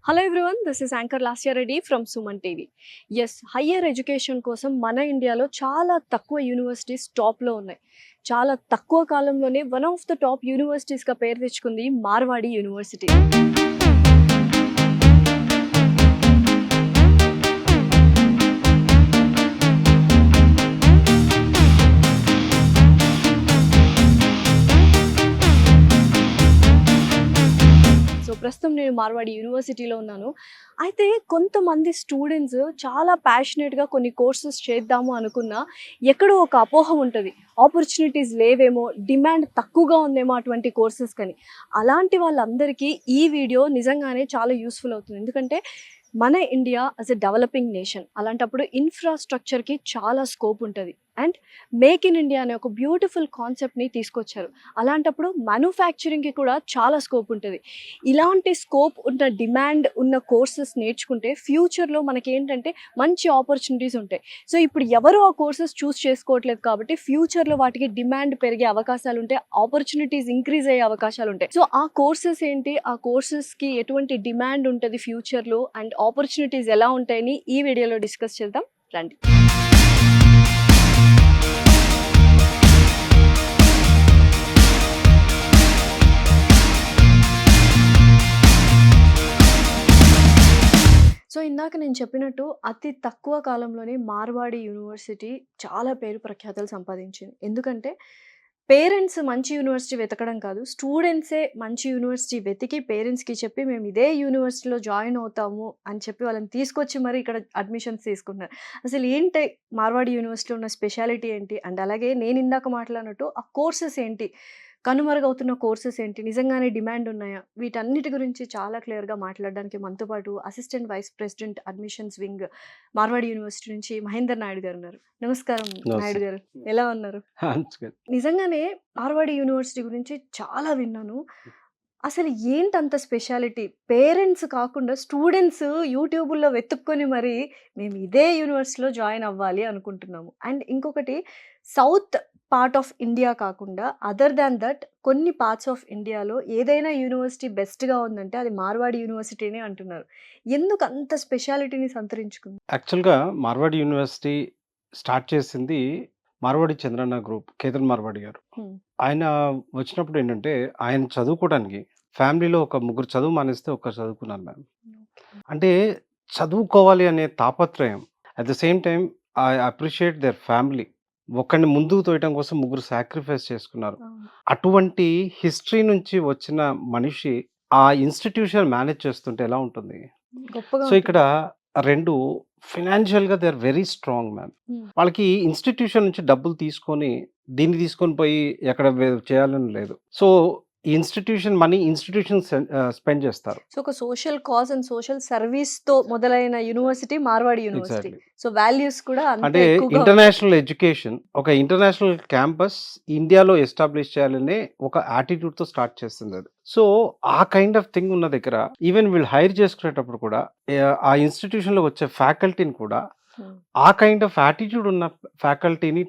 Hello everyone, this is anchor Lasya Reddy from Suman TV. Higher education కోసం మన ఇండియాలో చాలా తక్కువ యూనివర్సిటీస్ టాప్లో ఉన్నాయి. చాలా తక్కువ కాలంలోనే వన్ ఆఫ్ ద టాప్ యూనివర్సిటీస్గా పేరు తెచ్చుకుంది మార్వాడి యూనివర్సిటీ. సో ప్రస్తుతం నేను మార్వాడి యూనివర్సిటీలో ఉన్నాను. అయితే కొంతమంది స్టూడెంట్స్ చాలా ప్యాషనేట్గా కొన్ని కోర్సెస్ చేద్దాము అనుకున్నా ఎక్కడో ఒక అపోహ ఉంటుంది, ఆపర్చునిటీస్ లేవేమో, డిమాండ్ తక్కువగా ఉందేమో అటువంటి కోర్సెస్ కానీ. అలాంటి వాళ్ళందరికీ ఈ వీడియో నిజంగానే చాలా యూస్ఫుల్ అవుతుంది. ఎందుకంటే మన India as a developing nation, అలాంటప్పుడు ఇన్ఫ్రాస్ట్రక్చర్కి చాలా స్కోప్ ఉంటుంది. అండ్ మేక్ ఇన్ ఇండియా అనే ఒక బ్యూటిఫుల్ కాన్సెప్ట్ని తీసుకొచ్చారు. అలాంటప్పుడు మ్యానుఫ్యాక్చరింగ్కి కూడా చాలా స్కోప్ ఉంటుంది. ఇలాంటి స్కోప్ ఉన్న డిమాండ్ ఉన్న కోర్సెస్ నేర్చుకుంటే ఫ్యూచర్లో మనకి ఏంటంటే మంచి ఆపర్చునిటీస్ ఉంటాయి. సో ఇప్పుడు ఎవరు ఆ కోర్సెస్ చూస్ చేసుకోవట్లేదు కాబట్టి ఫ్యూచర్లో వాటికి డిమాండ్ పెరిగే అవకాశాలు ఉంటాయి, ఆపర్చునిటీస్ ఇంక్రీజ్ అయ్యే అవకాశాలు ఉంటాయి. సో ఆ కోర్సెస్ ఏంటి, ఆ కోర్సెస్కి ఎటువంటి డిమాండ్ ఉంటుంది ఫ్యూచర్లో, అండ్ ఆపర్చునిటీస్ ఎలా ఉంటాయని ఈ వీడియోలో డిస్కస్ చేద్దాం రండి. సో ఇందాక నేను చెప్పినట్టు అతి తక్కువ కాలంలోనే మార్వాడి యూనివర్సిటీ చాలా పేరు ప్రఖ్యాతలు సంపాదించింది. ఎందుకంటే పేరెంట్స్ మంచి యూనివర్సిటీ వెతకడం కాదు, స్టూడెంట్సే మంచి యూనివర్సిటీ వెతికి పేరెంట్స్కి చెప్పి మేము ఇదే యూనివర్సిటీలో జాయిన్ అవుతాము అని చెప్పి వాళ్ళని తీసుకొచ్చి మరి ఇక్కడ అడ్మిషన్స్ తీసుకుంటున్నారు. అసలు ఏంటి మార్వాడి యూనివర్సిటీలో ఉన్న స్పెషాలిటీ ఏంటి, అండ్ అలాగే నేను ఇందాక మాట్లాడినట్టు ఆ కోర్సెస్ ఏంటి, కనుమరుగవుతున్న కోర్సెస్ ఏంటి, నిజంగానే డిమాండ్ ఉన్నాయా, వీటన్నిటి గురించి చాలా క్లియర్గా మాట్లాడడానికి మనతో పాటు assistant vice president admissions wing Marwadi university నుంచి మహేందర్ నాయుడు గారు ఉన్నారు. నమస్కారం నాయుడు గారు, ఎలా ఉన్నారు? నిజంగానే మార్వాడి యూనివర్సిటీ గురించి చాలా విన్నాను. అసలు ఏంటంత స్పెషాలిటీ? పేరెంట్స్ కాకుండా స్టూడెంట్స్ యూట్యూబ్లో వెతుక్కొని మరి మేము ఇదే యూనివర్సిటీలో జాయిన్ అవ్వాలి అనుకుంటున్నాము. అండ్ ఇంకొకటి, సౌత్ పార్ట్ ఆఫ్ ఇండియా కాకుండా అదర్ దాన్ దట్ కొన్ని పార్ట్స్ ఆఫ్ ఇండియాలో ఏదైనా యూనివర్సిటీ బెస్ట్గా ఉందంటే అది మార్వాడి యూనివర్సిటీనే అంటున్నారు. ఎందుకు అంత స్పెషాలిటీని సంతరించుకుంది? యాక్చువల్‌గా మార్వాడి యూనివర్సిటీ స్టార్ట్ చేసింది మార్వాడి చంద్రన్న గ్రూప్, కేతన్ మార్వాడి గారు. ఆయన వచ్చినప్పుడు ఏంటంటే, ఆయన చదువుకోవడానికి ఫ్యామిలీలో ఒక ముగ్గురు చదువు మానేస్తే ఒక్కరు చదువుకున్నారు మ్యామ్. అంటే చదువుకోవాలి అనే తాపత్రయం, at the same time I appreciate their family. ఒకరిని ముందుకు తోయటం కోసం ముగ్గురు సాక్రిఫైస్ చేసుకున్నారు. అటువంటి హిస్టరీ నుంచి వచ్చిన మనిషి ఆ ఇన్స్టిట్యూషన్ మేనేజ్ చేస్తుంటే ఎలా ఉంటుంది? సో ఇక్కడ 2 ఫైనాన్షియల్‌గా they are very strong ma'am. వాళ్ళకి ఇన్‌స్టిట్యూషన్ నుంచి డబ్బులు తీసుకొని, దీన్ని తీసుకొని పోయి ఎక్కడ చేయాలని లేదు. సో ఈ ఇన్‌స్టిట్యూషన్ మనీ స్పెండ్ చేస్తారు. సో ఒక సోషల్ కాజ్ అండ్ సోషల్ సర్వీస్‌తో మొదలైన university Marwadi university. Exactly. So values కూడా అంతే అంటే ఎక్కువగా ఉంటాయి. ఇంటర్నేషనల్ ఎడ్యుకేషన్, ఒక ఇంటర్నేషనల్ క్యాంపస్ ఇండియాలో ఎస్టాబ్లిష్ చేయాలనే ఒక యాటిట్యూడ్‌తో స్టార్ట్ చేసిందది. సో ఆ కైండ్ ఆఫ్ థింగ్ ఉన్న దగ్గర ఈవెన్ వీళ్ళు హైర్ చేసుకునేటప్పుడు కూడా ఆ ఇన్‌స్టిట్యూషన్‌లో వచ్చే ఫ్యాకల్టీని కూడా ఆ కైండ్ ఆఫ్ యాటిట్యూడ్ ఉన్న ఫ్యాకల్టీని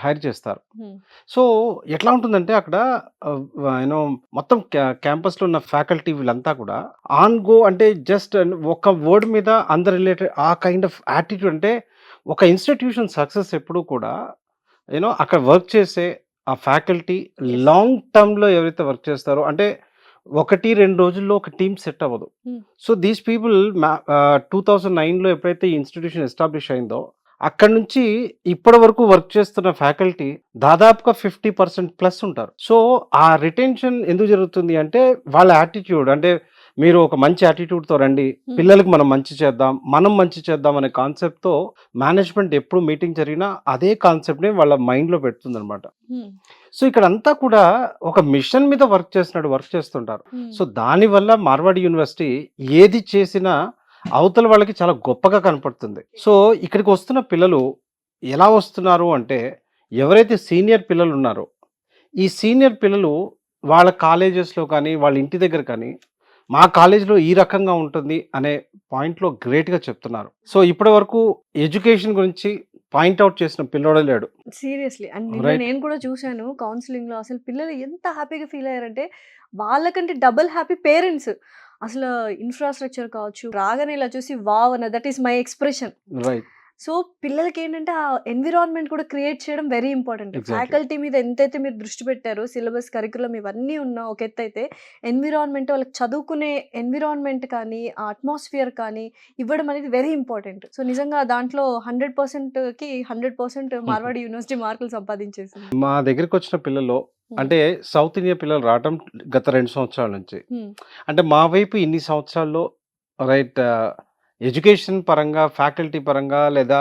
హైర్ చేస్తారు. సో ఎట్లా ఉంటుందంటే అక్కడ యూనో మొత్తం క్యాంపస్‌లో ఉన్న ఫ్యాకల్టీ వీళ్ళంతా కూడా ఆన్ గో, అంటే జస్ట్ ఒక వర్డ్ మీద అందరు రిలేటెడ్ ఆ కైండ్ ఆఫ్ యాటిట్యూడ్. అంటే ఒక ఇన్‌స్టిట్యూషన్ సక్సెస్ ఎప్పుడూ కూడా అక్కడ వర్క్ చేసే ఆ ఫ్యాకల్టీ లాంగ్ టర్మ్‌లో ఎవరైతే వర్క్ చేస్తారో, అంటే 1-2 రోజుల్లో ఒక టీమ్ సెట్ అవ్వదు. సో దీస్ పీపుల్ 2009లో ఎప్పుడైతే ఈ ఇన్స్టిట్యూషన్ ఎస్టాబ్లిష్ అయిందో అక్కడి నుంచి ఇప్పటి వరకు వర్క్ చేస్తున్న ఫ్యాకల్టీ దాదాపుగా 50% ప్లస్ ఉంటారు. సో ఆ రిటెన్షన్ ఎందుకు జరుగుతుంది అంటే వాళ్ళ యాటిట్యూడ్, అంటే మీరు ఒక మంచి యాటిట్యూడ్తో రండి, పిల్లలకు మనం మంచి చేద్దాం అనే కాన్సెప్ట్తో మేనేజ్మెంట్ ఎప్పుడు మీటింగ్ జరిగినా అదే కాన్సెప్ట్ని వాళ్ళ మైండ్లో పెడుతుంది అనమాట. సో ఇక్కడ అంతా కూడా ఒక మిషన్ మీద వర్క్ చేస్తుంటారు. సో దానివల్ల మార్వాడి యూనివర్సిటీ ఏది చేసినా అవతల వాళ్ళకి చాలా గొప్పగా కనపడుతుంది. సో ఇక్కడికి వస్తున్న పిల్లలు ఎలా వస్తున్నారు అంటే, ఎవరైతే సీనియర్ పిల్లలు ఉన్నారో ఈ సీనియర్ పిల్లలు వాళ్ళ కాలేజెస్లో కానీ వాళ్ళ ఇంటి దగ్గర కానీ మా కాలేజ్లో ఈ రకంగా ఉంటుంది అనే పాయింట్లో గ్రేట్గా చెప్తున్నారు. సో ఇప్పటి వరకు ఎడ్యుకేషన్ గురించి పాయింట్అవుట్ చేసిన పిల్లోడే లేడు. సీరియస్లీ. అండ్ నేను కూడా చూశాను కౌన్సిలింగ్లో, అసలు పిల్లలు ఎంత హ్యాపీగా ఫీల్ అయ్యారంటే వాళ్ళకంటే డబుల్ హ్యాపీ పేరెంట్స్. అసలు ఇన్‌ఫ్రాస్ట్రక్చర్ కావచ్చు, రాగానే ఇలా చూసి వావ్! అన్న that is my expression. Right. So, పిల్లలకేంటంటే ఆ ఎన్విరాన్మెంట్ కూడా క్రియేట్ చేయడం వెరీ ఇంపార్టెంట్. ఎగ్జాక్ట్‌లీ. ఫ్యాకల్టీ మీద ఎంతైతే మీరు దృష్టి పెట్టారో, సిలబస్, కరిక్యులమ్ ఇవన్నీ ఉన్న ఒక ఎత్తైతే, ఎన్విరాన్మెంట్ వాళ్ళకి చదువుకునే ఎన్విరాన్మెంట్ కానీ, ఆ అట్మాస్ఫియర్ కానీ ఇవ్వడం అనేది వెరీ ఇంపార్టెంట్. సో, నిజంగా దాంట్లో 100%కి 100% మార్వాడి యూనివర్సిటీ మార్కులు సంపాదించేసింది. మా దగ్గరికొచ్చిన పిల్లల్లో హ్మ్. అంటే సౌత్ ఇండియా పిల్లలు రావటం గత 2 సంవత్సరాల నుంచి. హ్మ్. అంటే మా వైపు ఇన్ని సంవత్సరాల్లో రైట్ ఎడ్యుకేషన్ పరంగా, ఫ్యాకల్టీ పరంగా లేదా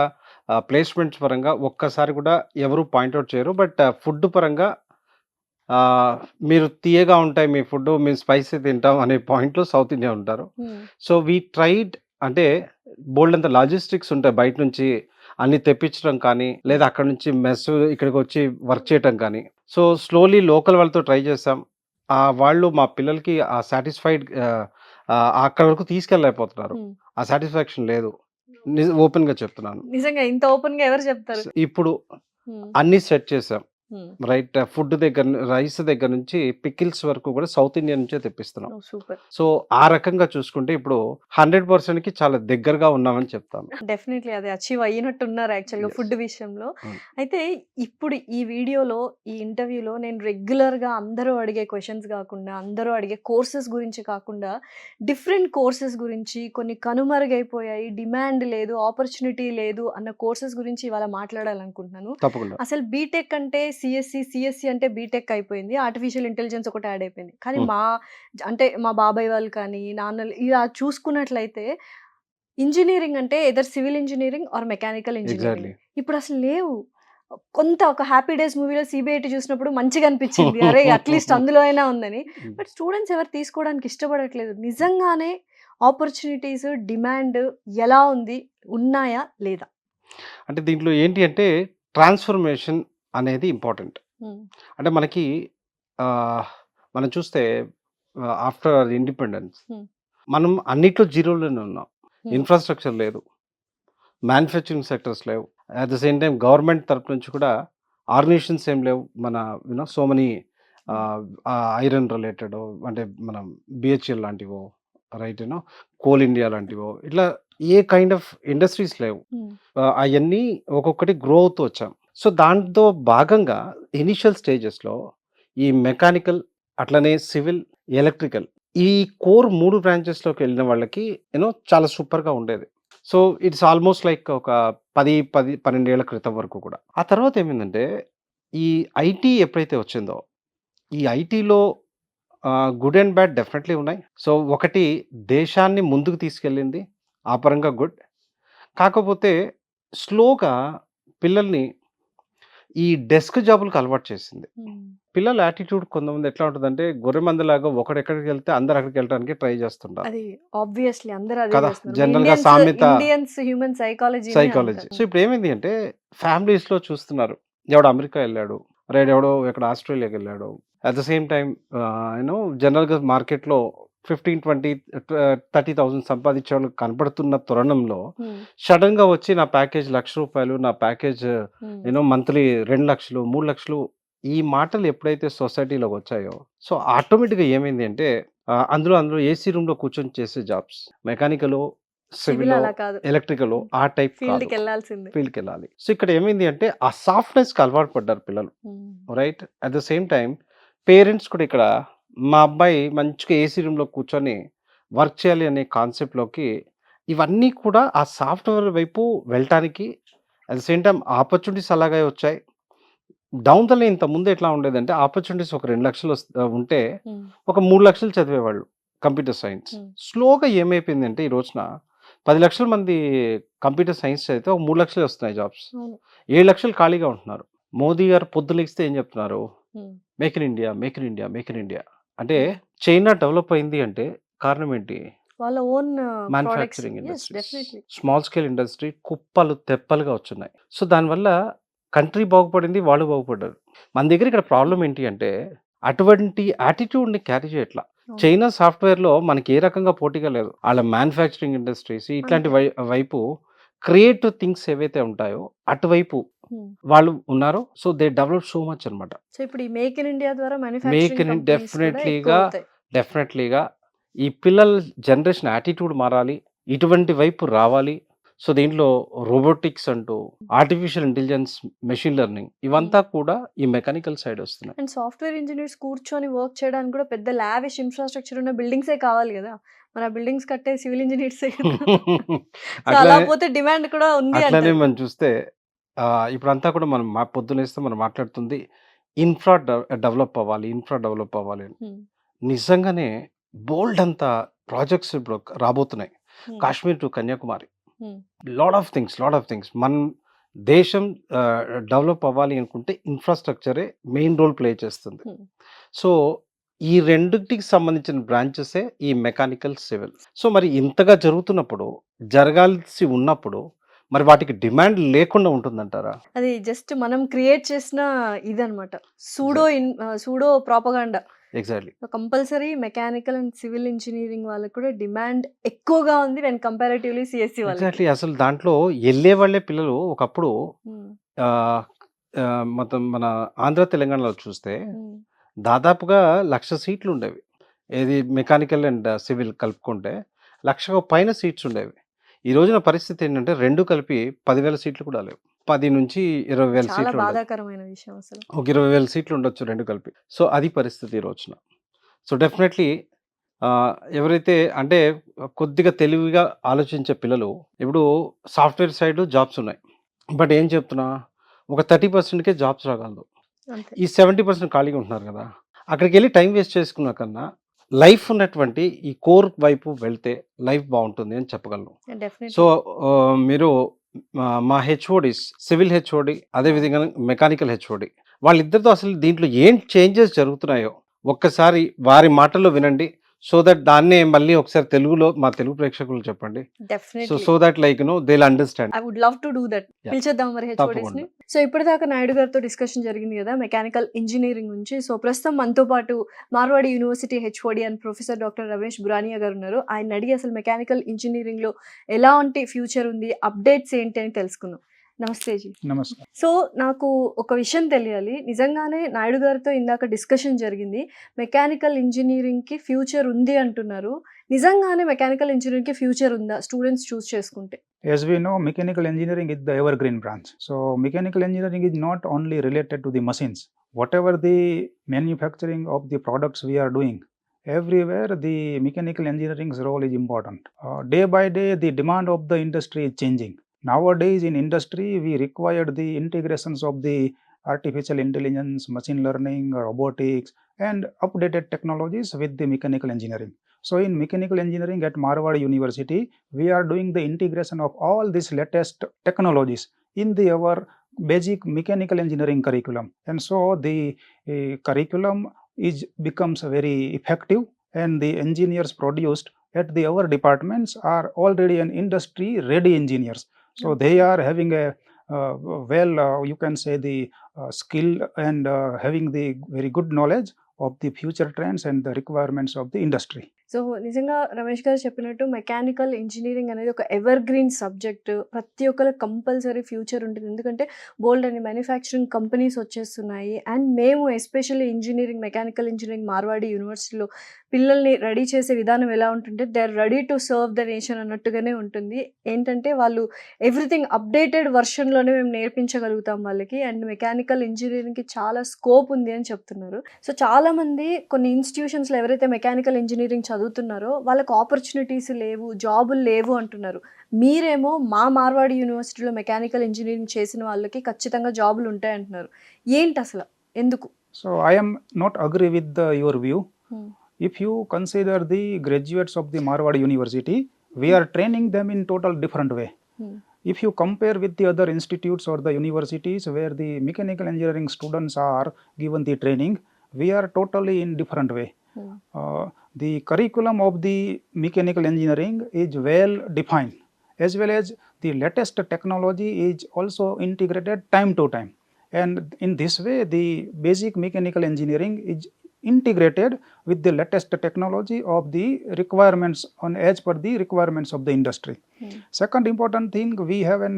ప్లేస్‌మెంట్స్ పరంగా ఒక్కసారి కూడా ఎవరు పాయింట్ ఔట్ చేయరు. బట్ ఫుడ్ పరంగా మీరు తియ్యగా ఉంటాయి మీ ఫుడ్డు, మేము స్పైసీ తింటాం అనే పాయింట్‌లో సౌత్ ఇండియా ఉంటారు. హ్మ్. సో, వి ట్రైడ్ అంటే బోలెడంత లాజిస్టిక్స్ ఉంటాయి బయట నుంచి అన్ని తెప్పించడం కానీ, లేదా అక్కడి నుంచి మెస్ ఇక్కడికొచ్చి వర్క్ చేయటం కానీ. సో, స్లోలీ లోకల్ వాళ్ళతో ట్రై చేసాం. వాళ్ళు మా పిల్లలకి ఆ సాటిస్ఫైడ్ అక్కడి వరకు తీసుకెళ్ళలేకపోతున్నారు. హ్మ్. ఆ సాటిస్ఫాక్షన్ లేదు. ఓపెన్‌గా చెప్తున్నాను. నిజంగా ఇంత ఓపెన్‌గా ఎవరు చెప్తారు? ఇప్పుడు హ్మ్. అన్నీ సెట్ చేసాం. హ్మ్. రైట్. ఫుడ్ దగ్గర రైస్ దగ్గర నుంచి పికిల్స్ వరకు కూడా సౌత్ ఇండియా నుంచే తెప్పిస్తున్నాం. ఓహ్! సూపర్. సో, ఆ రకంగా చూసుకుంటే ఇప్పుడు 100%కి చాలా దగ్గరగా ఉన్నామని చెప్తాను. డెఫినెట్‌లీ అది అచీవ్ అయ్యినట్టున్నారు యాక్చువల్‌గా యెస్. ఫుడ్ విషయంలో. అవును. అయితే ఇప్పుడు ఈ వీడియోలో, ఈ ఇంటర్వ్యూలో నేను రెగ్యులర్‌గా అందరూ అడిగే క్వెషన్స్ గాకుండా, అందరూ అడిగే కోర్సెస్ గురించి కాకుండా, డిఫరెంట్ కోర్సెస్ గురించి, కొన్ని కనుమరుగైపోయాయి, డిమాండ్ లేదు, ఆపర్చునిటీ లేదు అన్న కోర్సెస్ గురించి ఇవాళ మాట్లాడాలనుకుంటున్నాను. తప్పకుండా. అసలు బీటెక్ అంటే సీఎస్‌సి అంటే బీటెక్ అయిపోయింది. ఆర్టిఫిషియల్ ఇంటెలిజెన్స్ ఒకటి యాడ్ అయిపోయింది. కానీ హ్మ్. అంటే మా బాబాయ్ వాళ్ళు కానీ, నాన్నలు ఇలా చూసుకున్నట్లయితే ఇంజినీరింగ్ అంటే either civil engineering or mechanical engineering. Exactly. ఇప్పుడసలు లేవు. కొంత ఒక 'హ్యాపీ డేస్' మూవీలో సీబీఐటీ చూసినప్పుడు మంచిగా అనిపించింది. అరే! అట్‌లీస్ట్ అందులో అయినా ఉందని. హ్మ్. బట్ స్టూడెంట్స్ ఎవరు తీసుకోవడానికి ఇష్టపడట్లేదు. నిజంగానే ఆపర్చునిటీస్, డిమాండ్ ఎలా ఉంది? ఉన్నాయా? లేదా? అంటే దీంట్లో ఏంటి అంటే ట్రాన్స్‌ఫర్మేషన్ అనేది ఇంపార్టెంట్. హ్మ్. అంటే మనకి ఆహ్, మనం చూస్తే ఆఫ్టర్ ఇండిపెండెన్స్ హ్మ్. మనం అన్నిట్లో జీరోలోనే ఉన్నాం. హ్మ్. ఇన్‌ఫ్రాస్ట్రక్చర్ లేదు. మ్యానుఫ్యాక్చరింగ్ సెక్టర్స్ లేవు. At the same time government తరపు నుంచి కూడా ఆర్గనైజేషన్స్ ఏం లేవు. మన సో మెనీ హ్మ్. ఐరన్ రిలేటెడ్ అంటే మనం బీహెచ్‌ఎల్ లాంటివో రైట్ కోల్ ఇండియా లాంటివో ఇట్లా ఏ కైండ్ ఆఫ్ ఇండస్ట్రీస్ లేవు. హ్మ్. అయన్నీ ఒక్కొక్కటి గ్రో అవుతూ వచ్చాం. సో, దాంతో భాగంగా ఇనీషియల్ స్టేజెస్‌లో ఈ మెకానికల్, అట్లనే సివిల్, ఎలక్ట్రికల్ ఈ కోర్ 3 బ్రాంచెస్‌లోకి వెళ్ళిన వాళ్ళకి చాలా సూపర్‌గా ఉండేది. సో, ఇట్స్ ఆల్‌మోస్ట్ లైక్ ఒక 12 ఏళ్ల క్రితం వరకు కూడా. ఆ తర్వాత ఏమైందంటే ఈ ఐటీ ఎప్పుడైతే వచ్చిందో, ఈ ఐటీలో గుడ్ అండ్ బ్యాడ్ డెఫినెట్‌లీ ఉన్నాయి. సో, ఒకటి దేశాన్ని ముందుకు తీసుకెళ్ళింది. ఆ పరంగా గుడ్. కాకపోతే స్లోగా పిల్లల్ని ఈ డెస్క్ జాబులకి అలవాటు చేసింది. హ్మ్. పిల్లల యాటిట్యూడ్ కొంతమంది ఎట్లా ఉంటదంటే గొర్రెమందలాగా ఒకడెక్కడికెళ్తే అందరూ అక్కడికెళ్ళటానికే ట్రై చేస్తుంటారు. అది ఆబ్వియస్‌లీ అందరూ అదే కదా! చేస్తున్నారు. జనరల్‌గా సామెత ఇండియన్స్ హ్యూమన్ సైకాలజీనే సైకాలజీ. అంటారు. సో, ఇప్పుడేమైంది అంటే ఫ్యామిలీస్‌లో చూస్తున్నారు. ఎవడో అమెరికా ఎళ్ళాడు. ఎవడో ఎక్కడ ఆస్ట్రేలియాకెళ్ళాడు. అట్ ద సేమ్ టైమ్ జనరల్‌గా మార్కెట్‌లో 15, 20 30,000 సంపాదించేవాళ్ళు కనపడుతున్న తరుణంలో హ్మ్. సడెన్‌గా వచ్చి నా ప్యాకేజ్ రూ. 1,00,000 నా ప్యాకేజ్ హ్మ్. మంత్లీ 2,00,000, 3,00,000 ఈ మాటలు ఎప్పుడైతే సొసైటీలోకొచ్చాయో, సో, ఆటోమేటిక్‌గా ఏమైంది అంటే అందులో ఏసీ రూమ్‌లో కూర్చొని చేసే జాబ్స్. మెకానికలో, సివిల్ సివిలో, అలా కాదు. ఎలక్ట్రికలో ఆ టైప్ కాదు. ఫీల్డ్‌కెళ్ళాల్సిందే. ఫీల్డ్‌కెళ్ళాలి. సో, ఇక్కడ ఏమైంది అంటే ఆ సాఫ్ట్‌నెస్‌కి అలవాటు పడ్డారు పిల్లలు. హ్మ్. Right. At the same time parents కూడా ఇక్కడ మా అబ్బాయి మంచిగా ఏసీ రూమ్‌లో కూర్చొని వర్క్ చేయాలి అనే కాన్సెప్ట్‌లోకి ఇవన్నీ కూడా ఆ సాఫ్ట్‌వేర్ వైపు వెళ్ళటానికి at the same time opportunities అలాగే వచ్చాయి. డౌన్ ద లైన్ ఇంతకుముందు ఎట్లా ఉండేదంటే ఆపర్చునిటీస్ ఒక 2,00,000 ఉంటే హ్మ్. ఒక 3,00,000 చదివేవాళ్ళు కంప్యూటర్ సైన్స్. హ్మ్. స్లోగా ఏమైపోయిందంటే ఈ రోజున 10,00,000 మంది కంప్యూటర్ సైన్స్ చదివితే ఒక 3,00,000 వస్తున్నాయి జాబ్స్. అవును. 7,00,000 ఖాళీగా ఉంటున్నారు. మోదీ గారు పొద్దులెగిస్తే ఏం చెప్తున్నారు? హ్మ్. Make in India, make in India, make in India. అంటే చైనా డెవలప్ అయింది అంటే కారణం ఏంటి? వాళ్ళ own products. Manufacturing yes. Industries. Definitely. Small scale industry కుప్పలు తెప్పలుగా వచ్చున్నాయి. సో, దానివల్ల కంట్రీ బాగుపడింది. వాళ్ళు బాగుపడ్డారు. మన దగ్గర ఇక్కడ ప్రాబ్లమ్ ఏంటి అంటే అటువంటి యాటిట్యూడ్‌ని క్యారీ చేయట్ల. అవును. చైనా సాఫ్ట్‌వేర్‌లో మనకి ఏ రకంగా పోటీగా లేదు. ఆళ్ళ మ్యానుఫ్యాక్చరింగ్ ఇండస్ట్రీస్ ఇట్లాంటి అంతే. వైపు క్రియేటివ్ థింగ్స్ ఏవైతే ఉంటాయో అటువైపు హ్మ్. వాళ్ళు ఉన్నారు. So, they develop so much అన్నమాట. సో, ఇప్పుడు ఈ మేక్ ఇన్ ఇండియా ద్వారా మేక్ మ్యానుఫ్యాక్చరింగ్ ఇన్ కంపెనీస్ కూడా ఎక్కువ డెఫినెట్‌లీగా, అవుతాయి. డెఫినెట్‌లీగా ఈ పిల్లల జనరేషన్ యాటిట్యూడ్ మారాలి. ఇటువంటి వైపు రావాలి. సో, దీంట్లో రోబోటిక్స్ అంటూ, ఆర్టిఫిషియల్ ఇంటెలిజెన్స్, మెషిన్ లెర్నింగ్ ఇవంతా కూడా ఈ మెకానికల్ సైడ్ వస్తున్నాయి. అండ్ సాఫ్ట్‌వేర్ ఇంజినీర్స్ కూర్చొని వర్క్ చేయడానికి కూడా పెద్ద లావిష్ ఇన్‌ఫ్రాస్ట్రక్చర్ ఉన్న బిల్డింగ్సే కావాలి గదా! మరి ఆ బిల్డింగ్స్ కట్టే సివిల్ ఇంజినీర్సే కదా! సో, అలా అట్లానే పోతే డిమాండ్ కూడా ఉంది అట్లానే అంటారు. మనం చూస్తే ఇప్పుడంతా కూడా మనం పొద్దున్నేస్తే మనం మాట్లాడుతుంది డెవలప్ అవ్వాలి. ఇన్ఫ్రా డెవలప్ అవ్వాలి అని. హ్మ్. నిజంగానే బోలెడంత అంత ప్రాజెక్ట్స్ ఇప్పుడు రాబోతున్నాయి. హ్మ్. కాశ్మీర్ టు కన్యాకుమారి. హ్మ్. Lot of things. మన దేశం డెవలప్ అవ్వాలి అనుకుంటే ఇన్ఫ్రాస్ట్రక్చరే మెయిన్ రోల్ ప్లే చేస్తుంది. హ్మ్. సో, ఈ రెండిటికి సంబంధించిన బ్రాంచెసే ఈ మెకానికల్, సివిల్. సో, మరి ఇంతగా జరుగుతున్నప్పుడు, జరగాల్సి ఉన్నప్పుడు మరి వాటికి డిమాండ్ లేకుండా ఉంటుందంటారా? అది జస్ట్ మనం క్రియేట్ చేసిన ఇదనమాట. Pseudo propaganda. Exactly. So, compulsory mechanical and civil engineering వాళ్ళకి కూడా డిమాండ్ ఎక్కువగా ఉంది వెన్ కంపారిటివ్‌లీ సీఎస్‌సి వాళ్ళకి. ఎగ్జాక్ట్‌లీ. అసలు దాంట్లో ఎళ్ళేవాళ్ళే పిల్లలు ఒకప్పుడు హ్మ్. ఆహ్, మొత్తం మన ఆంధ్ర, తెలంగాణలో చూస్తే హ్మ్. దాదాపుగా 1,00,000 సీట్లుండేవి. ఏది మెకానికల్ అండ్ సివిల్ కలుపుకుంటే 1,00,000 పైన సీట్స్ ఉండేవి. ఈ రోజున పరిస్థితి ఏంటంటే 2 కలిపి 10,000 సీట్లు కూడా లేవు. 10,000-20,000 చాలా సీట్లు ఉండొచ్చు. బాధాకరమైన విషయం అసలు. ఒక 20,000 సీట్లు ఉండొచ్చు 2 కలిపి. సో, అది పరిస్థితి ఈ రోజున. సో, డెఫినెట్‌లీ ఎవరైతే అంటే కొద్దిగా తెలివిగా ఆలోచించే పిల్లలు ఇప్పుడు సాఫ్ట్‌వేర్ సైడ్ జాబ్స్ ఉన్నాయి. బట్ ఏం చెప్తున్నా ఒక 30%కే జాబ్స్ రాగలదు. అంతే. ఈ 70% ఖాళీగా ఉంటున్నారు కదా! అక్కడికెళ్ళి టైం వేస్ట్ చేసుకున్న కన్నా లైఫ్ ఉన్నటువంటి ఈ కోర్ వైపు వెళ్తే లైఫ్ బావుంటుంది అని చెప్పగలను. So, definitely. మీరు మా హెచ్ఓడీస్ సివిల్ హెచ్ఓడి అదే విధంగా మెకానికల్ హెచ్ఓడి వాళ్ళిద్దరితో అసలు దీంట్లో ఏం చేంజెస్ జరుగుతున్నాయో ఒక్కసారి వారి మాటల్లో వినండి. సో దట్ దాన్నే మళ్ళీ ఒకసారి తెలుగులో మా తెలుగు ప్రేక్షకులకు చెప్పండి. Definitely. So that like they will understand. I would love to do that. Yeah. పిలిచేద్దాం మరి హెచ్ఓడీస్‌ని. తప్పకుండా. సో, ఇప్పటిదాకా నాయుడు గారితో డిస్కషన్ జరిగింది కదా! మెకానికల్ ఇంజినీరింగ్ గురించి. సో, ప్రస్తుతం మనతో పాటు Marwadi university HOD and professor doctor Ramesh Burania గారు ఉన్నారు. ఆయన్ని అడిగి అసలు మెకానికల్ ఇంజినీరింగ్‌లో ఎలాంటి ఫ్యూచర్ ఉంది, అప్డేట్స్ ఏంటి అని తెలుసుకుందాం. నమస్తే జీ. నమస్కారం. సో, నాకు ఒక విషయం తెలియాలి. నిజంగానే నాయుడు గారితో ఇందాక డిస్కషన్ జరిగింది. మెకానికల్ ఇంజినీరింగ్‌కి ఫ్యూచర్ ఉంది అంటున్నారు. నిజంగానే మెకానికల్ ఇంజినీరింగ్‌కి ఫ్యూచర్ ఉందా? స్టూడెంట్స్ చూస్ చేసుకుంటే? As we know, mechanical engineering is the evergreen branch. So, mechanical engineering is not only related to the machines. Whatever the manufacturing of the products we are doing, everywhere the mechanical engineering's role is important. Day by day, the demand of the industry is changing. Nowadays, in industry, we required the integrations of the artificial intelligence, machine learning, robotics, and updated technologies with the mechanical engineering. So, in mechanical engineering at Marwar University, we are doing the integration of all these latest technologies in our basic mechanical engineering curriculum. And so, the curriculum becomes very effective, and the engineers produced at our departments are already an industry ready engineers. So, they are having a you can say the skill and having the very good knowledge of the future trends and the requirements of the industry. So, నిజంగా రమేష్ గారు చెప్పినట్టు mechanical engineering అనేది ఒక ever green subject. ప్రతి ఒక్కరికి compulsory future ఉంటుంది. ఎందుకంటే బోల్డ్ అని మ్యానుఫ్యాక్చరింగ్ కంపెనీస్ వచ్చేస్తున్నాయి. అండ్ మేము ఎస్పెషల్లీ మెకానికల్ ఇంజినీరింగ్ మార్వాడి యూనివర్సిటీలో పిల్లల్ని రెడీ చేసే విధానం ఎలా ఉంటుంటే they are ready to serve the nation అన్నట్టుగానే ఉంటుంది. ఏంటంటే వాళ్ళు ఎవ్రీథింగ్ అప్డేటెడ్ వర్షన్‌లోనే మేము నేర్పించగలుగుతాం వాళ్ళకి. అండ్ మెకానికల్ ఇంజినీరింగ్‌కి చాలా స్కోప్ ఉంది అని చెప్తున్నారు. సో, చాలామంది కొన్ని ఇన్‌స్టిట్యూషన్స్‌లో ఎవరైతే మెకానికల్ ఇంజినీరింగ్ చదువుతున్నారో వాళ్ళకి ఆపర్చునిటీస్ లేవు, జాబులు లేవు అంటున్నారు. మీరేమో మా మార్వాడి యూనివర్సిటీలో మెకానికల్ ఇంజినీరింగ్ చేసిన వాళ్ళకి ఖచ్చితంగా జాబులు ఉంటాయంటున్నారు. ఏంటసల? ఎందుకు? So, I am not agree with your view. హ్మ్. If you consider the graduates of the Marwar University, we are training them in total different way. హ్మ్. If you compare with the other institutes or the universities where the mechanical engineering students are given the training, we are totally in different way. హ్మ్. The curriculum of the mechanical engineering is well defined, as well as the latest technology is also integrated time to time. And in this way, the basic mechanical engineering is integrated with the latest technology of the requirements as per the requirements of the industry. Hmm. Second important thing, we have a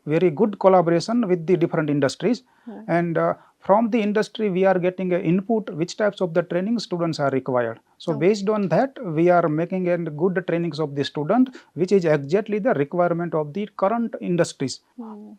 very good collaboration with the different industries. Hmm. And from the industry we are getting a input which types of the training students are required. So Okay. based on that we are making a good trainings of the student which is exactly the requirement of the current industries.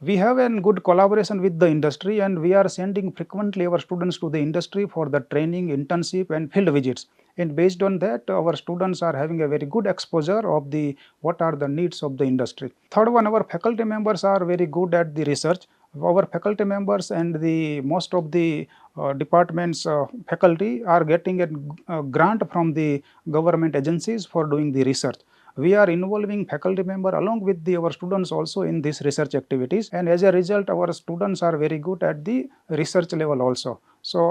We have a good collaboration with the industry and we are sending frequently our students to the industry for the training, internship and field visits. And based on that our students are having a very good exposure of the what are the needs of the industry. Third one, our faculty members are very good at the research. Our faculty members and the most of the departments faculty are getting a grant from the government agencies for doing the research. We are involving faculty member along with our students also in these research activities, and as a result our students are very good at the research level also. So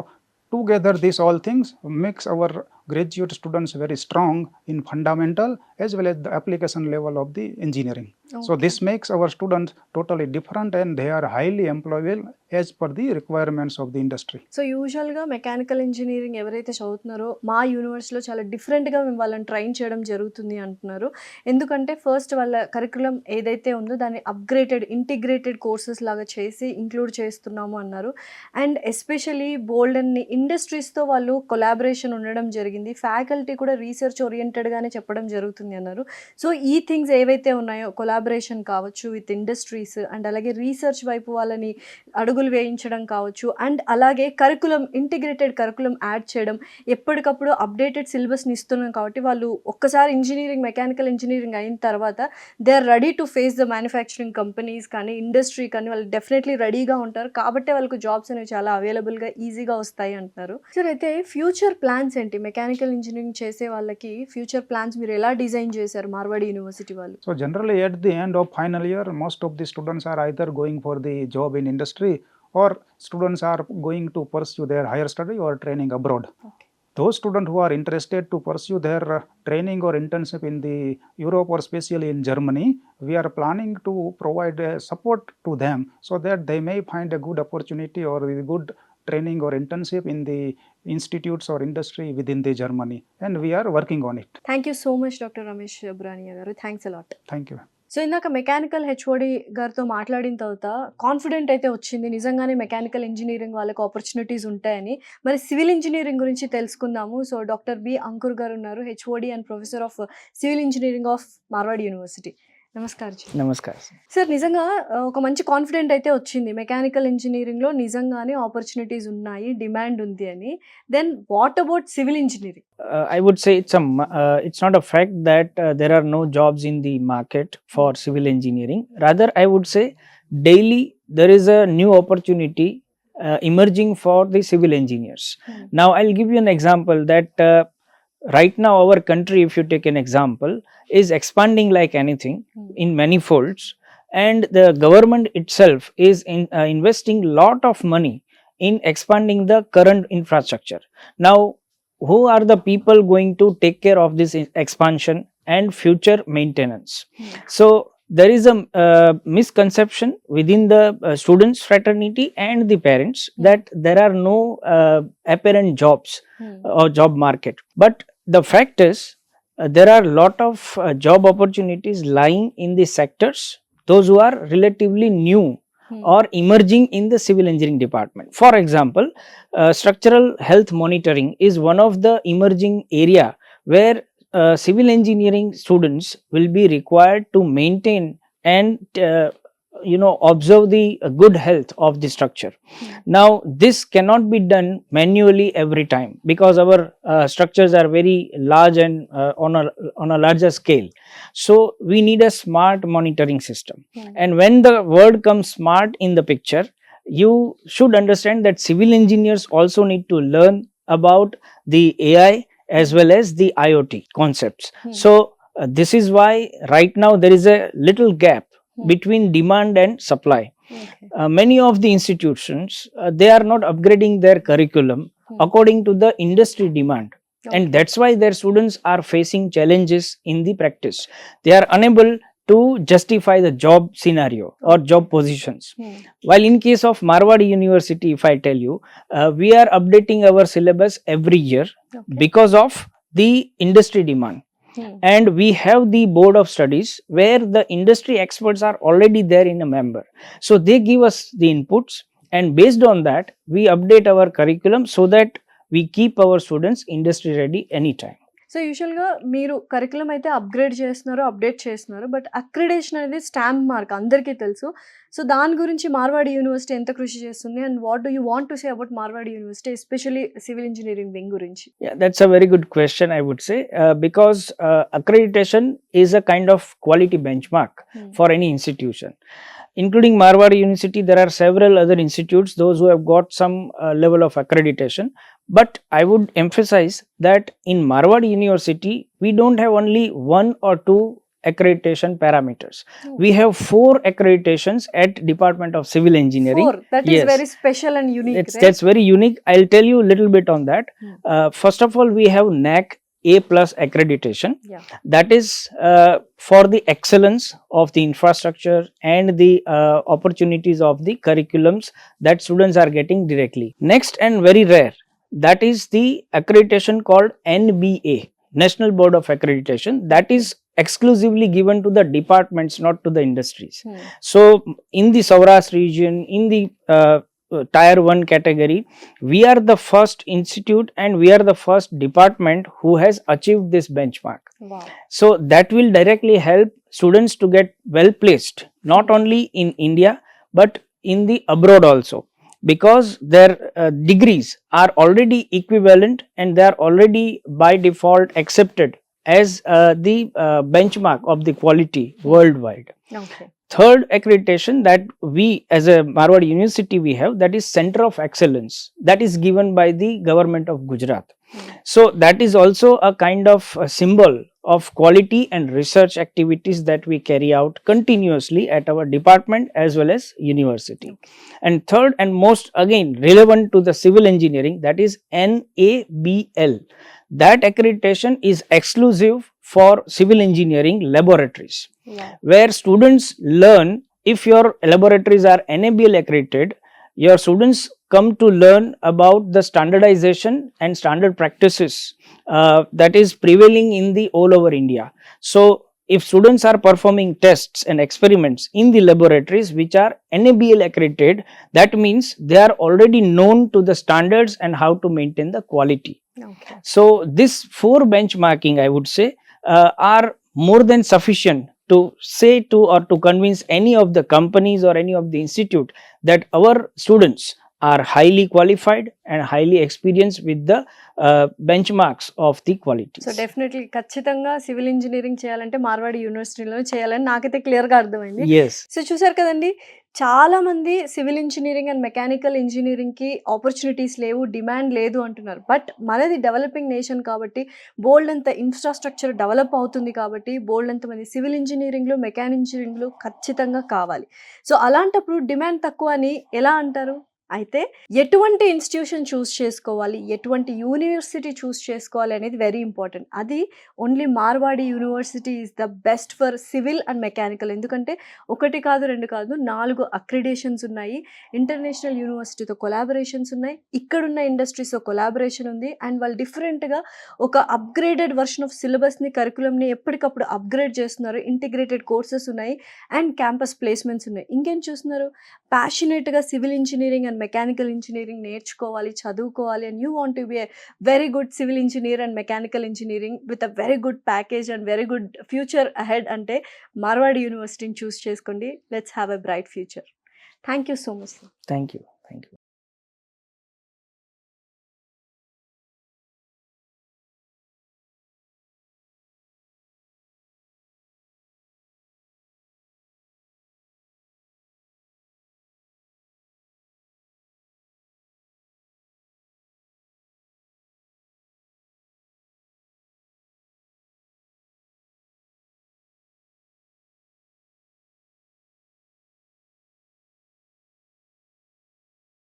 together these all things makes our graduate students very strong in fundamental as well as the application level of the engineering. So Okay. this makes our students totally different and they are highly employable as per the requirements of the industry. So యూజువల్గా mechanical engineering ఎవరైతే చదువుతున్నారో మా యూనివర్సిటీలో చాలా డిఫరెంట్గా మేము వాళ్ళని train చేయడం జరుగుతుంది అంటున్నారు. ఎందుకంటే ఫస్ట్ వాళ్ళ కరికులం ఏదైతే ఉందో దాన్ని అప్గ్రేడెడ్ ఇంటిగ్రేటెడ్ కోర్సెస్ లాగా చేసి ఇంక్లూడ్ చేస్తున్నాము అన్నారు. అండ్ ఎస్పెషలీ బోల్డ్ అన్ని ఇండస్ట్రీస్తో వాళ్ళు కొలాబరేషన్ ఉండడం జరిగింది. ఫ్యాకల్టీ కూడా రీసెర్చ్ ఓరియంటెడ్గానే చెప్పడం జరుగుతుంది అన్నారు. సో ఈ థింగ్స్ ఏవైతే ఉన్నాయో కొలాబరేషన్ కావచ్చు విత్ ఇండస్ట్రీస్ అండ్ అలాగే రీసెర్చ్ వైపు వాళ్ళని అడుగులు వేయించడం కావచ్చు అండ్ అలాగే కరికులం ఇంటిగ్రేటెడ్ కరికులం యాడ్ చేయడం, ఎప్పటికప్పుడు అప్డేటెడ్ సిలబస్ని ఇస్తున్నాం కాబట్టి వాళ్ళు ఒక్కసారి ఇంజనీరింగ్ మెకానికల్ ఇంజనీరింగ్ అయిన తర్వాత they are ready to face the manufacturing companies కానీ ఇండస్ట్రీ కానీ వాళ్ళు డెఫినెట్లీ రెడీగా ఉంటారు. కాబట్టి వాళ్ళకు జాబ్స్ అనేవి చాలా అవైలబుల్గా ఈజీగా వస్తాయి అంటున్నారు. సార్ అయితే ఫ్యూచర్ ప్లాన్స్ ఏంటి? మెకానికల్ ఇంజనీరింగ్ చేసే వాళ్ళకి ఫ్యూచర్ ప్లాన్స్ మీరు ఎలా డిజైన్ చేశారు మార్వాడి యూనివర్సిటీ వాళ్ళు? So generally at the end of final year most of the students are either going for the job in industry or students are going to pursue their higher study or training abroad. Okay. Those students who are interested to pursue their training or internship in the Europe or especially in Germany, we are planning to provide support to them so that they may find a good opportunity or a good training or internship in the institutes or industry within the Germany, and we are working on it. Thank you so much doctor Ramesh Brania గారు. Thanks a lot. Thank you. So ఇందాక mechanical HOD గారితో మాట్లాడిన తర్వాత confident అయితే వచ్చింది నిజంగానే mechanical engineering వాళ్ళకి opportunities ఉంటాయని. మరి సివిల్ ఇంజనీరింగ్ గురించి తెలుసుకుందాము. సో డాక్టర్ బి అంకుర్ గారు ఉన్నారు, HOD and professor of civil engineering of Marwadi university. నమస్కారం. నమస్కారం. సార్ నిజంగా ఒక మంచి కాన్ఫిడెంట్ అయితే వచ్చింది మెకానికల్ ఇంజనీరింగ్లో నిజంగానే ఆపర్చునిటీస్ ఉన్నాయి, డిమాండ్ ఉంది అని. Then what about civil engineering? I would say it's not a fact that there are no jobs in the market for civil engineering. Rather, I would say daily there is a new opportunity emerging for the civil engineers. Now, I'll give you an example that right now our country, if you take an example, is expanding like anything in many folds, and the government itself is investing lot of money in expanding the current infrastructure. Now, who are the people going to take care of this expansion and future maintenance? So there is a misconception within the students fraternity and the parents that there are no apparent jobs or job market, but the fact is there are lot of job opportunities lying in the sectors those who are relatively new or emerging in the civil engineering department. For example, structural health monitoring is one of the emerging area where civil engineering students will be required to maintain and observe the good health of the structure. Now, this cannot be done manually every time because our structures are very large and on a larger scale. So we need a smart monitoring system. And when the word comes smart in the picture, you should understand that civil engineers also need to learn about the AI as well as the IoT concepts. So this is why right now there is a little gap between demand and supply. Many of the institutions they are not upgrading their curriculum according to the industry demand. And that's why their students are facing challenges in the practice. They are unable to justify the job scenario or job positions. While in case of Marwadi University, if I tell you, we are updating our syllabus every year because of the industry demand. And we have the board of studies where the industry experts are already there in a member. So they give us the inputs and based on that we update our curriculum so that we keep our students industry ready anytime. So యూజువల్గా మీరు curriculum అయితే upgrade చేస్తున్నారు, update చేస్తున్నారు, but accreditation అనేది stamp mark అందరికీ తెలుసు. So దాని గురించి మార్వాడి యూనివర్సిటీ ఎంత కృషి చేస్తుంది, and what do you want to say about Marwadi university especially civil engineering wing గురించి? Yeah, that's a very good question, I would say, because accreditation is a kind of quality benchmark for any institution. Including Marwari University, there are several other institutes, those who have got some level of accreditation. But I would emphasize that in Marwari University, we don't have only 1 or 2 accreditation parameters. We have 4 accreditations at Department of Civil Engineering. 4, that is Yes. very special and unique, right? That's very unique. I'll tell you a little bit on that. First of all, we have NAC A+ accreditation. Yeah. That is for the excellence of the infrastructure and the opportunities of the curriculums that students are getting directly. Next, and very rare, that is the accreditation called NBA, National Board of Accreditation. That is exclusively given to the departments, not to the industries. So in the Saurashtra region, in the Tier 1 category, we are the first institute and we are the first department who has achieved this benchmark. Wow. So that will directly help students to get well placed, not only in India but in the abroad also, because their degrees are already equivalent and they are already by default accepted as the benchmark of the quality worldwide. Okay. Third accreditation that we as a Marwari University we have, that is Center of Excellence, that is given by the government of Gujarat. So that is also a kind of a symbol of quality and research activities that we carry out continuously at our department as well as university. And third and most again relevant to the civil engineering, that is NABL. That accreditation is exclusive for civil engineering laboratories. Wow. Where students learn, if your laboratories are NABL accredited, your students come to learn about the standardization and standard practices that is prevailing in the all over India. So if students are performing tests and experiments in the laboratories which are NABL accredited, that means they are already known to the standards and how to maintain the quality. Okay. So this 4 benchmarking, I would say, are more than sufficient to say to or to convince any of the companies or any of the institute that our students are highly qualified and highly experienced with the benchmarks of the qualities. So definitely ఖచ్చితంగా civil engineering చేయాలంటే మార్వాడి యూనివర్సిటీలో చేయాలని నాకైతే క్లియర్గా అర్థమైంది. Yes. So చూసారు కదండి, చాలా మంది సివిల్ ఇంజనీరింగ్ అండ్ మెకానికల్ ఇంజనీరింగ్కి ఆపర్చునిటీస్ లేవు, డిమాండ్ లేదు అంటున్నారు. బట్ మనది డెవలపింగ్ నేషన్ కాబట్టి, బోల్డ్ అంత ఇన్ఫ్రాస్ట్రక్చర్ డెవలప్ అవుతుంది కాబట్టి, బోల్డ్ అంత మంది సివిల్ ఇంజనీరింగ్లు మెకానికల్ ఇంజనీరింగ్లు ఖచ్చితంగా కావాలి. సో అలాంటప్పుడు డిమాండ్ తక్కువ అని ఎలా అంటారు? అయితే ఎటువంటి ఇన్స్టిట్యూషన్ చూస్ చేసుకోవాలి, ఎటువంటి యూనివర్సిటీ చూస్ చేసుకోవాలి అనేది వెరీ ఇంపార్టెంట్. అది only Marwadi university is the best for civil and mechanical. ఎందుకంటే 1 కాదు 2 కాదు 4 అక్రిడేషన్స్ ఉన్నాయి, ఇంటర్నేషనల్ యూనివర్సిటీతో కొలాబరేషన్స్ ఉన్నాయి, ఇక్కడున్న ఇండస్ట్రీస్తో కొలాబరేషన్ ఉంది, అండ్ వాళ్ళు డిఫరెంట్గా ఒక అప్గ్రేడెడ్ వర్షన్ ఆఫ్ సిలబస్ని కరికులంని ఎప్పటికప్పుడు అప్గ్రేడ్ చేస్తున్నారు, ఇంటిగ్రేటెడ్ కోర్సెస్ ఉన్నాయి, అండ్ క్యాంపస్ ప్లేస్మెంట్స్ ఉన్నాయి. ఇంకేం చూస్తున్నారు? ప్యాషనేట్గా civil engineering and mechanical engineering నేర్చుకోవాలి, చదువుకోవాలి, and you want to be a very good civil engineer and mechanical engineering with a very good package and very good future ahead అంటే మార్వాడి యూనివర్సిటీని choose చేసుకోండి. Let's have a bright future. Thank you so much. Thank you. Thank you.